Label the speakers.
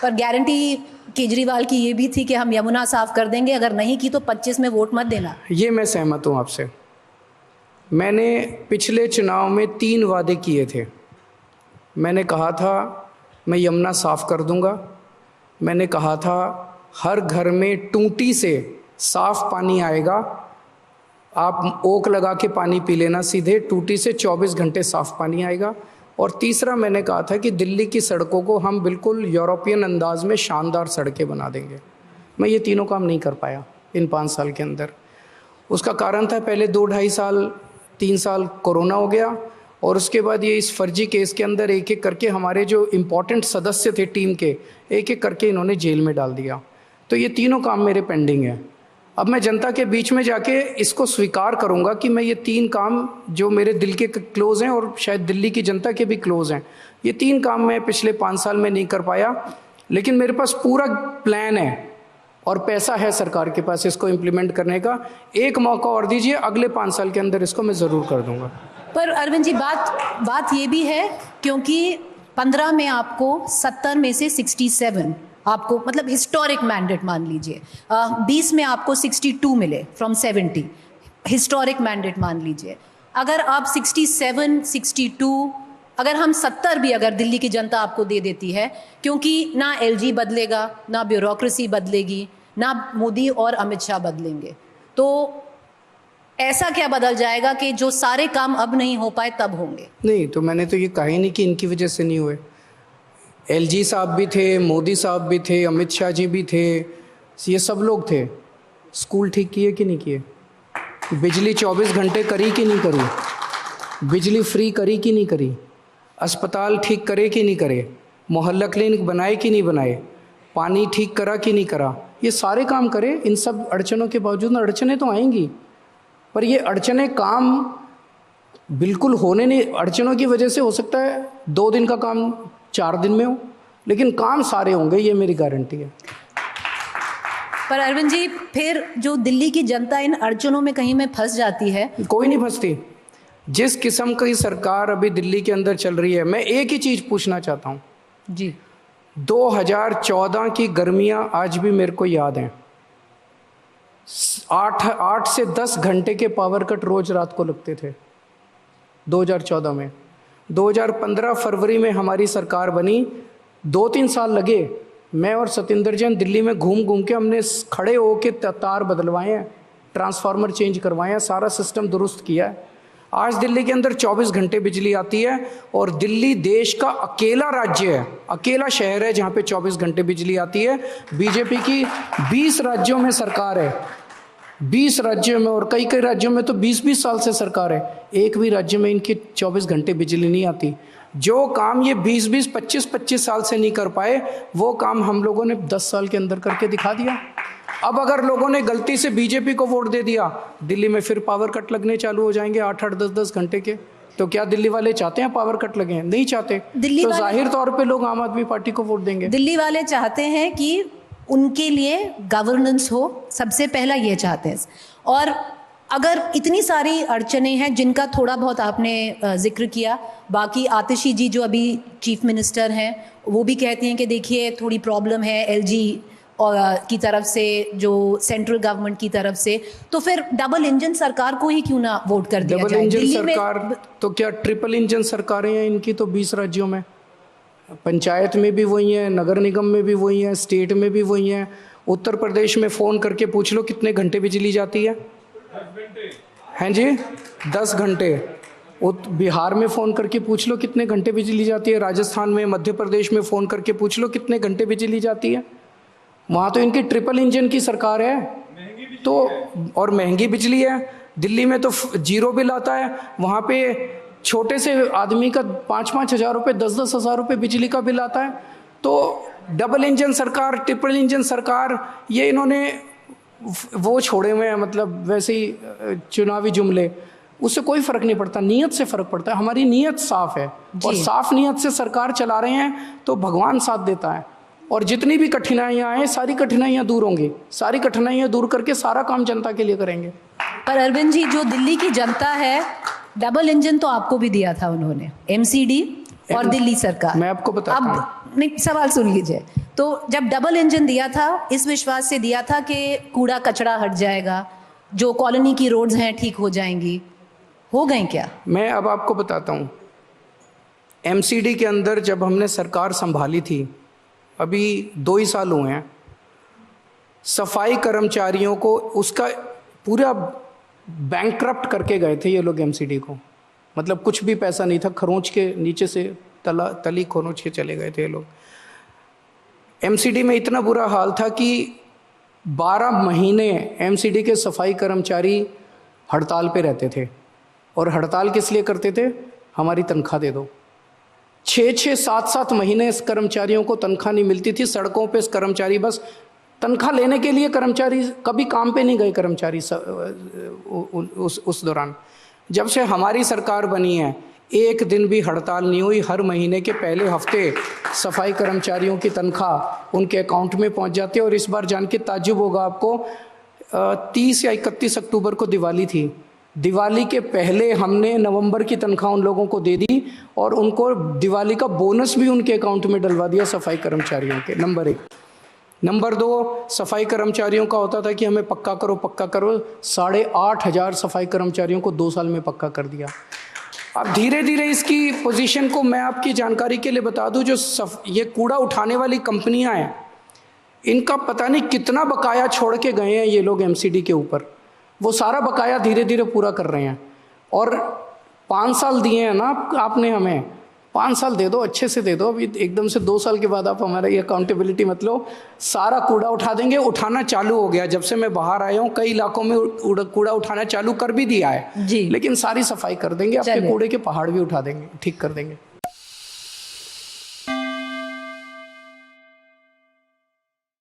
Speaker 1: पर गारंटी केजरीवाल की ये भी थी कि हम यमुना साफ कर देंगे, अगर नहीं की तो 25 में वोट मत देना।
Speaker 2: ये मैं सहमत हूँ आपसे। मैंने पिछले चुनाव में 3 वादे किए थे। मैंने कहा था मैं यमुना साफ कर दूंगा, मैंने कहा था हर घर में टूटी से साफ पानी आएगा, आप ओक लगा के पानी पी लेना सीधे, टूटी से 24 घंटे साफ पानी आएगा। और तीसरा मैंने कहा था कि दिल्ली की सड़कों को हम बिल्कुल यूरोपियन अंदाज में शानदार सड़कें बना देंगे। मैं ये तीनों काम नहीं कर पाया इन 5 साल के अंदर। उसका कारण था पहले 2-2.5 साल 3 साल कोरोना हो गया, और उसके बाद ये इस फर्जी केस के अंदर एक एक करके हमारे जो इम्पोर्टेंट सदस्य थे टीम के, एक एक करके इन्होंने जेल में डाल दिया। तो ये तीनों काम मेरे पेंडिंग हैं। अब मैं जनता के बीच में जाके इसको स्वीकार करूंगा कि मैं ये 3 काम जो मेरे दिल के क्लोज हैं और शायद दिल्ली की जनता के भी क्लोज हैं, ये 3 काम मैं पिछले 5 साल में नहीं कर पाया, लेकिन मेरे पास पूरा प्लान है और पैसा है सरकार के पास इसको इम्प्लीमेंट करने का। एक मौका और दीजिए, अगले 5 साल के अंदर इसको मैं ज़रूर कर दूंगा।
Speaker 1: पर अरविंद जी, बात ये भी है क्योंकि 15 में आपको 70 में से 67 आपको, मतलब हिस्टोरिक मैंडेट मान लीजिए, 20 में आपको 62 मिले फ्रॉम 70, हिस्टोरिक मैंडेट मान लीजिए। अगर आप 67, 62, अगर हम 70 भी अगर दिल्ली की जनता आपको दे देती है, क्योंकि ना एलजी बदलेगा, ना ब्यूरोक्रेसी बदलेगी, ना मोदी और अमित शाह बदलेंगे, तो ऐसा क्या बदल जाएगा कि जो सारे काम अब नहीं हो पाए तब होंगे? नहीं,
Speaker 2: तो मैंने तो ये कहा ही नहीं कि इनकी वजह से नहीं हुए। एलजी साहब भी थे, मोदी साहब भी थे, अमित शाह जी भी थे, ये सब लोग थे। स्कूल ठीक किए कि नहीं किए? बिजली 24 घंटे करी कि नहीं करी? बिजली फ्री करी कि नहीं करी? अस्पताल ठीक करे कि नहीं करे? मोहल्ला क्लिनिक बनाए कि नहीं बनाए? पानी ठीक करा कि नहीं करा? ये सारे काम करे। इन सब अड़चनों के बावजूद, अड़चनें तो आएंगी, पर ये अड़चनें काम बिल्कुल होने नहीं। अड़चनों की वजह से हो सकता है 2 दिन का काम 4 दिन में हो, लेकिन काम सारे होंगे, ये मेरी गारंटी है।
Speaker 1: पर अरविंद जी, फिर जो दिल्ली की जनता इन अड़चनों में कहीं में फंस जाती है?
Speaker 2: कोई नहीं फंसती। जिस किस्म की सरकार अभी दिल्ली के अंदर चल रही है, मैं एक ही चीज़ पूछना चाहता हूँ
Speaker 1: जी।
Speaker 2: 2014 की गर्मियाँ आज भी मेरे को याद हैं। 8 से 10 घंटे के पावर कट रोज रात को लगते थे 2014 में। 2015 फरवरी में हमारी सरकार बनी, 2-3 साल लगे। मैं और सतिंदर जैन दिल्ली में घूम घूम के हमने खड़े होके तार बदलवाए हैं, ट्रांसफार्मर चेंज करवाए हैं, सारा सिस्टम दुरुस्त किया है। आज दिल्ली के अंदर 24 घंटे बिजली आती है, और दिल्ली देश का अकेला राज्य है, अकेला शहर है जहाँ पे 24 घंटे बिजली आती है। बीजेपी की 20 राज्यों में सरकार है, 20 राज्यों में, और कई राज्यों में तो 20-20 साल से सरकार है। एक भी राज्य में इनकी 24 घंटे बिजली नहीं आती। जो काम ये 20-20, 25-25 साल से नहीं कर पाए, वो काम हम लोगों ने 10 साल के अंदर करके दिखा दिया। अब अगर लोगों ने गलती से बीजेपी को वोट दे दिया, दिल्ली में फिर पावर कट लगने चालू हो जाएंगे 8-8, 10-10 घंटे के। तो क्या दिल्ली वाले चाहते हैं पावर कट लगे? नहीं चाहते। तो जाहिर तौर पे लोग आम आदमी पार्टी को वोट देंगे।
Speaker 1: दिल्ली वाले चाहते हैं कि उनके लिए गवर्नेंस हो, सबसे पहला ये चाहते हैं। और अगर इतनी सारी अड़चनें हैं जिनका थोड़ा बहुत आपने जिक्र किया, बाकी आतिशी जी जो अभी चीफ मिनिस्टर हैं, वो भी कहती हैं कि देखिए थोड़ी प्रॉब्लम है एलजी की तरफ से, जो सेंट्रल गवर्नमेंट की तरफ से, तो फिर डबल इंजन सरकार को ही क्यों ना वोट कर दिया जाए?
Speaker 2: डबल इंजन सरकार तो क्या ट्रिपल इंजन सरकारें हैं इनकी तो 20 राज्यों में। पंचायत में भी वही है, नगर निगम में भी वही है, स्टेट में भी वही है। उत्तर प्रदेश में फ़ोन करके पूछ लो कितने घंटे बिजली जाती है? 10 घंटे। हैं जी, 10 घंटे। बिहार में फ़ोन करके पूछ लो कितने घंटे बिजली जाती है। राजस्थान में, मध्य प्रदेश में फ़ोन करके पूछ लो कितने घंटे बिजली जाती है। वहाँ तो इनकी ट्रिपल इंजन की सरकार है, तो और महंगी बिजली है। दिल्ली में तो 0 बिल आता है, वहाँ पे छोटे से आदमी का 5-5 हज़ार रुपये, 10-10 हज़ार रुपये बिजली का बिल आता है। तो डबल इंजन सरकार, ट्रिपल इंजन सरकार, ये इन्होंने वो छोड़े हुए हैं, मतलब वैसे ही चुनावी जुमले, उससे कोई फ़र्क नहीं पड़ता, नीयत से फ़र्क पड़ता है। हमारी नीयत साफ़ है, और साफ़ नीयत से सरकार चला रहे हैं तो भगवान साथ देता है। और जितनी भी कठिनाइयाँ आए, सारी कठिनाइयाँ दूर होंगी, सारी कठिनाइयाँ दूर करके सारा काम जनता के लिए करेंगे।
Speaker 1: पर अरविंद जी, जो दिल्ली की जनता है, डबल इंजन तो आपको भी दिया था उन्होंने, एमसीडी और दिल्ली सरकार।
Speaker 2: मैं आपको बताता हूँ,
Speaker 1: नहीं, सवाल सुन लीजिए। तो जब डबल इंजन दिया था, इस विश्वास से दिया था कि कूड़ा कचरा हट जाएगा, जो कॉलोनी की रोड्स हैं ठीक हो जाएंगी, हो गई क्या?
Speaker 2: मैं अब आपको बताता हूँ, एमसीडी के अंदर जब हमने सरकार संभाली थी, अभी 2 ही साल हुए हैं, सफाई कर्मचारियों को उसका पूरा बैंकक्रप्ट करके गए थे ये लोग एमसीडी को। मतलब कुछ भी पैसा नहीं था, खरोंच के नीचे से तली खरोंच के चले गए थे ये लोग। एमसीडी में इतना बुरा हाल था कि 12 महीने एमसीडी के सफाई कर्मचारी हड़ताल पे रहते थे। और हड़ताल किस लिए करते थे? हमारी तनख्वाह दे दो। 6-6, 7-7 महीने इस कर्मचारियों को तनख्वाह नहीं मिलती थी। सड़कों पे इस कर्मचारी बस तनख्वाह लेने के लिए, कर्मचारी कभी काम पे नहीं गए कर्मचारी उस दौरान। जब से हमारी सरकार बनी है, एक दिन भी हड़ताल नहीं हुई। हर महीने के पहले हफ्ते सफाई कर्मचारियों की तनख्वाह उनके अकाउंट में पहुंच जाती है। और इस बार जान के ताज्जुब होगा आपको, 30 या 31 अक्टूबर को दिवाली थी, दिवाली के पहले हमने नवंबर की तनख्वाह उन लोगों को दे दी और उनको दिवाली का बोनस भी उनके अकाउंट में डलवा दिया सफाई कर्मचारियों के। नंबर 1। नंबर 2, सफाई कर्मचारियों का होता था कि हमें पक्का करो पक्का करो, 8,500 सफाई कर्मचारियों को 2 साल में पक्का कर दिया। अब धीरे धीरे इसकी पोजीशन को मैं आपकी जानकारी के लिए बता दूं, जो ये कूड़ा उठाने वाली कंपनियां हैं, इनका पता नहीं कितना बकाया छोड़ के गए हैं ये लोग एमसीडी के ऊपर। वो सारा बकाया धीरे धीरे पूरा कर रहे हैं। और 5 साल दिए हैं ना आपने हमें, 5 साल दे दो, अच्छे से दे दो। अभी एकदम से 2 साल के बाद आप हमारा ये अकाउंटेबिलिटी मतलब सारा कूड़ा उठा देंगे। उठाना चालू हो गया, जब से मैं बाहर आया हूँ कई इलाकों में कूड़ा उठाना चालू कर भी दिया है
Speaker 1: जी।
Speaker 2: लेकिन सारी सफाई कर देंगे, आपके कूड़े के पहाड़ भी उठा देंगे, ठीक कर देंगे।